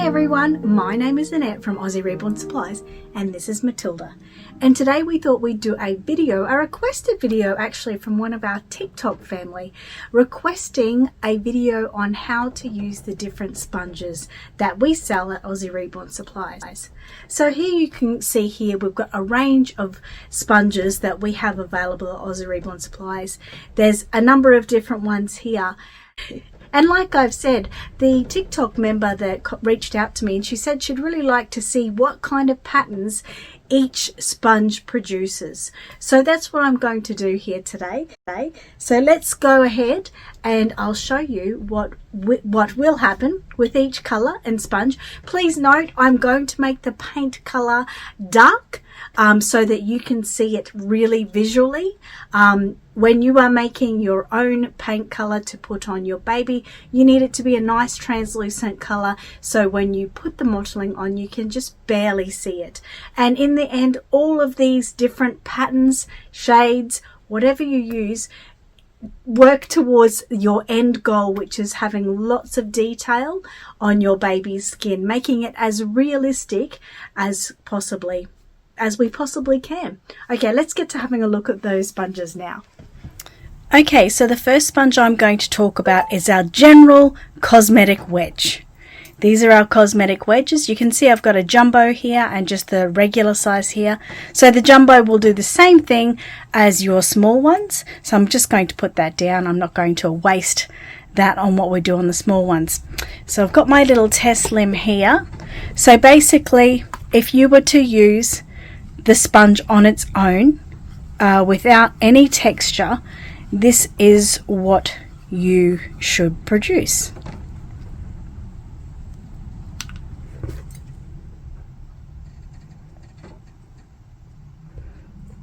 Hi everyone, my name is Annette from Aussie Reborn Supplies and this is Matilda. And today we thought we'd do a requested video actually from one of our TikTok family, requesting a video on how to use the different sponges that we sell at Aussie Reborn Supplies. So here you can see here we've got a range of sponges that we have available at Aussie Reborn Supplies. There's a number of different ones here. And like I've said, the TikTok member that reached out to me and she said she'd really like to see what kind of patterns each sponge produces. So that's what I'm going to do here today. So let's go ahead and I'll show you what will happen with each colour and sponge. Please note I'm going to make the paint colour dark so that you can see it really visually. When you are making your own paint colour to put on your baby, you need it to be a nice translucent colour so when you put the mottling on you can just barely see it. And in the end, all of these different patterns, shades, whatever you use, work towards your end goal, which is having lots of detail on your baby's skin, making it as realistic as we possibly can. Okay, let's get to having a look at those sponges now. Okay, so the first sponge I'm going to talk about is our general cosmetic wedge. These are our cosmetic wedges. You can see I've got a jumbo here and just the regular size here. So the jumbo will do the same thing as your small ones. So I'm just going to put that down. I'm not going to waste that on what we do on the small ones. So I've got my little test limb here. So basically, if you were to use the sponge on its own without any texture, this is what you should produce.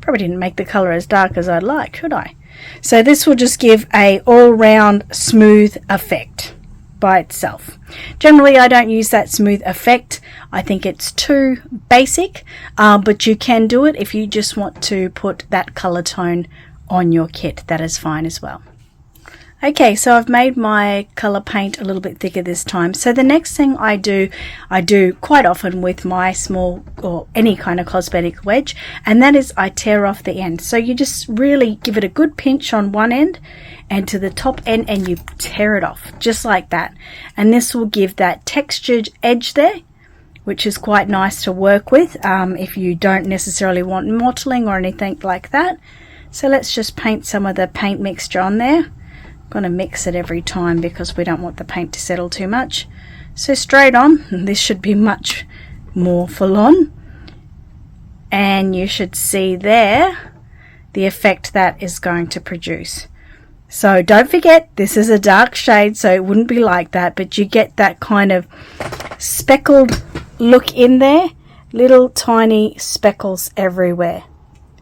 Probably didn't make the colour as dark as I'd like, should I? So this will just give a all-round smooth effect by itself. Generally I don't use that smooth effect. I think it's too basic, but you can do it if you just want to put that colour tone on your kit. That is fine as well. Okay, so I've made my colour paint a little bit thicker this time. So the next thing I do quite often with my small or any kind of cosmetic wedge, and that is I tear off the end. So you just really give it a good pinch on one end and to the top end and you tear it off just like that. And this will give that textured edge there, which is quite nice to work with if you don't necessarily want mottling or anything like that. So let's just paint some of the paint mixture on there. I'm going to mix it every time because we don't want the paint to settle too much. So straight on, this should be much more full on. And you should see there the effect that is going to produce. So don't forget, this is a dark shade, so it wouldn't be like that, but you get that kind of speckled look in there, little tiny speckles everywhere.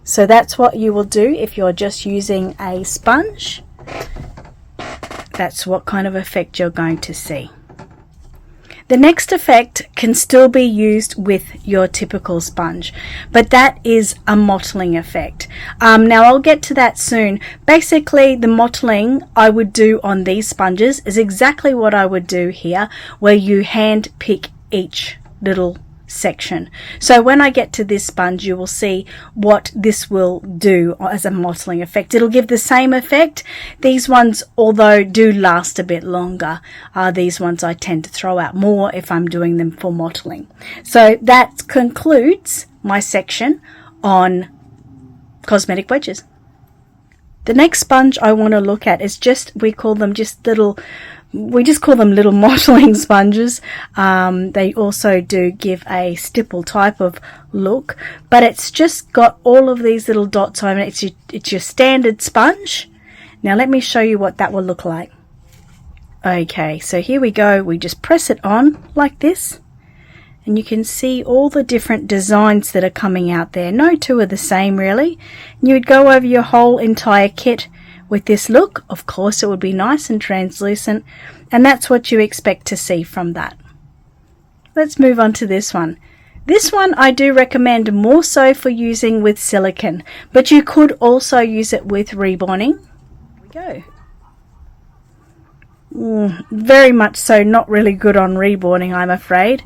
So that's what you will do if you're just using a sponge. That's what kind of effect you're going to see. The next effect can still be used with your typical sponge, but that is a mottling effect. Now I'll get to that soon. Basically, the mottling I would do on these sponges is exactly what I would do here, where you hand pick each little section. So when I get to this sponge, you will see what this will do as a mottling effect. It'll give the same effect. These ones, although do last a bit longer, these ones I tend to throw out more if I'm doing them for mottling. So that concludes my section on cosmetic wedges. The next sponge I want to look at is we call them little mottling sponges. They also do give a stipple type of look, but it's just got all of these little dots on it. It's your standard sponge. Now let me show you what that will look like. Okay, so here we go. We just press it on like this, and you can see all the different designs that are coming out there. No two are the same really. You would go over your whole entire kit with this look. Of course it would be nice and translucent, and that's what you expect to see from that. Let's move on to this one. This one I do recommend more so for using with silicone, but you could also use it with reborning. Here we go. Very much so not really good on reborning, I'm afraid.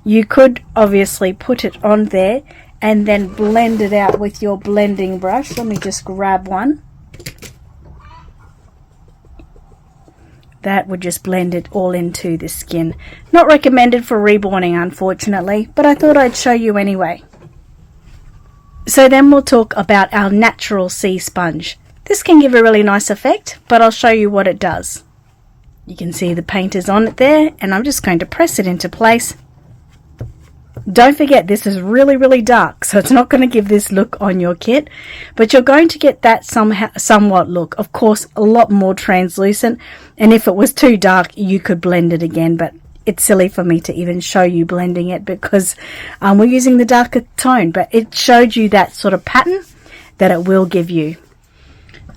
You could obviously put it on there and then blend it out with your blending brush. Let me just grab one. That would just blend it all into the skin. Not recommended for reborning, unfortunately, but I thought I'd show you anyway. So then we'll talk about our natural sea sponge. This can give a really nice effect, but I'll show you what it does. You can see the paint is on it there, and I'm just going to press it into place. Don't forget, this is really, really dark, so it's not going to give this look on your kit, but you're going to get that somewhat look. Of course, a lot more translucent, and if it was too dark, you could blend it again, but it's silly for me to even show you blending it because we're using the darker tone, but it showed you that sort of pattern that it will give you.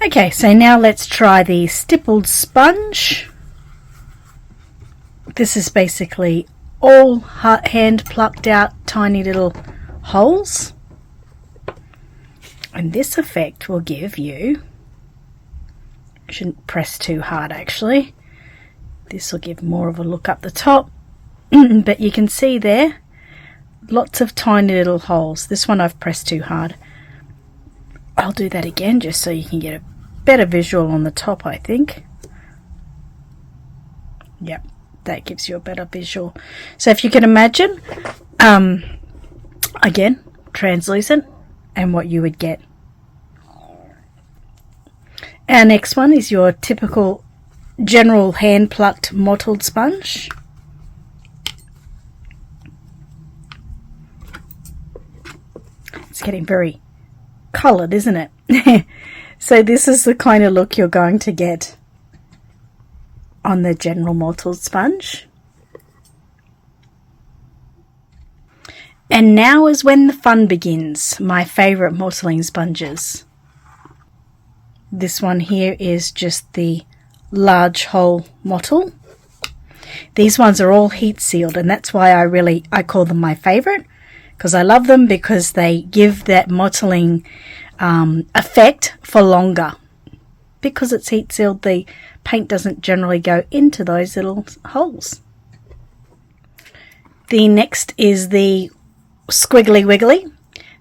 Okay, so now let's try the stippled sponge. This is basically all hand plucked out tiny little holes, and this effect will give you, shouldn't press too hard actually, this will give more of a look up the top, but you can see there lots of tiny little holes. This one I've pressed too hard. I'll do that again just so you can get a better visual on the top, I think. Yep, that gives you a better visual. So if you can imagine, again, translucent, and what you would get. Our next one is your typical general hand plucked mottled sponge. It's getting very coloured, isn't it? So this is the kind of look you're going to get on the general mottled sponge. And now is when the fun begins. My favourite mottling sponges. This one here is just the large hole mottle. These ones are all heat sealed, and that's why I call them my favourite, because I love them because they give that mottling effect for longer. Because it's heat sealed, the paint doesn't generally go into those little holes. The next is the squiggly wiggly.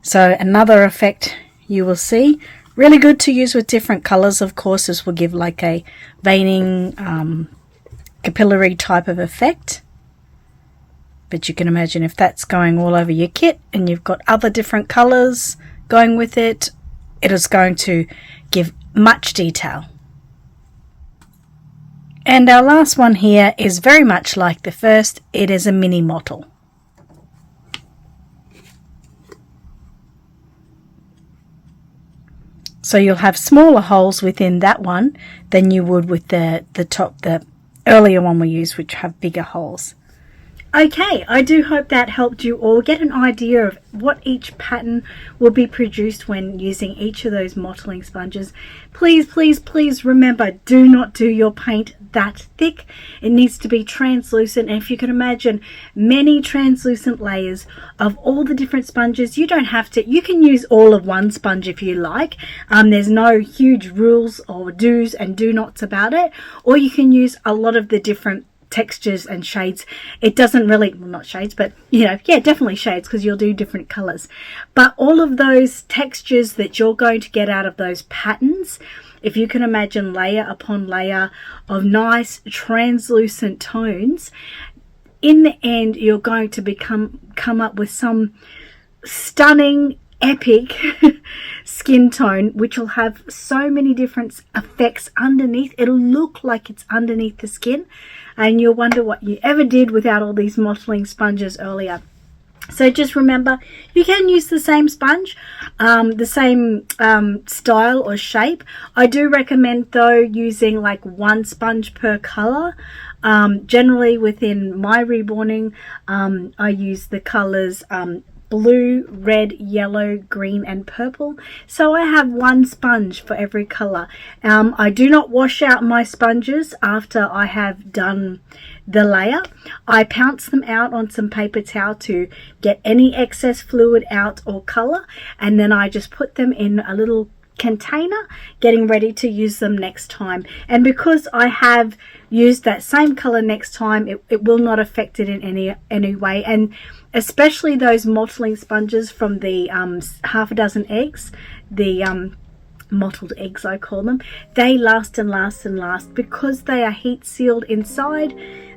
So another effect you will see. Really good to use with different colours, of course. This will give like a veining, capillary type of effect. But you can imagine if that's going all over your kit and you've got other different colours going with it, it is going to give much detail. And our last one here is very much like the first. It is a mini mottle. So you'll have smaller holes within that one than you would with the earlier one we used, which have bigger holes. Okay, I do hope that helped you all get an idea of what each pattern will be produced when using each of those mottling sponges. Please, please, please remember, do not do your paint that thick. It needs to be translucent, and if you can imagine many translucent layers of all the different sponges, you don't have to, you can use all of one sponge if you like. There's no huge rules or do's and do nots about it, or you can use a lot of the different textures and shades. It doesn't really, well, not shades, but yeah, definitely shades, because you'll do different colors. But all of those textures that you're going to get out of those patterns, if you can imagine layer upon layer of nice translucent tones, in the end you're going to come up with some stunning epic skin tone, which will have so many different effects underneath. It'll look like it's underneath the skin, and you'll wonder what you ever did without all these mottling sponges earlier. So just remember, you can use the same sponge, the same style or shape. I do recommend though using like one sponge per color. Generally within my reborning, I use the colors blue, red, yellow, green and purple. So I have one sponge for every color. I do not wash out my sponges after I have done the layer. I pounce them out on some paper towel to get any excess fluid out or color, and then I just put them in a little container, getting ready to use them next time. And because I have used that same color next time, it will not affect it in any way. And especially those mottling sponges from the half a dozen eggs, the mottled eggs I call them, they last and last and last because they are heat sealed inside.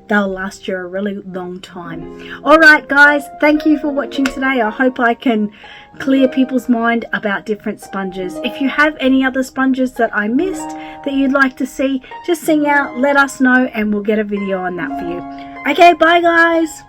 They'll last you a really long time. Alright guys, thank you for watching today. I hope I can clear people's mind about different sponges. If you have any other sponges that I missed that you'd like to see, just sing out, let us know, and we'll get a video on that for you. Okay, bye guys.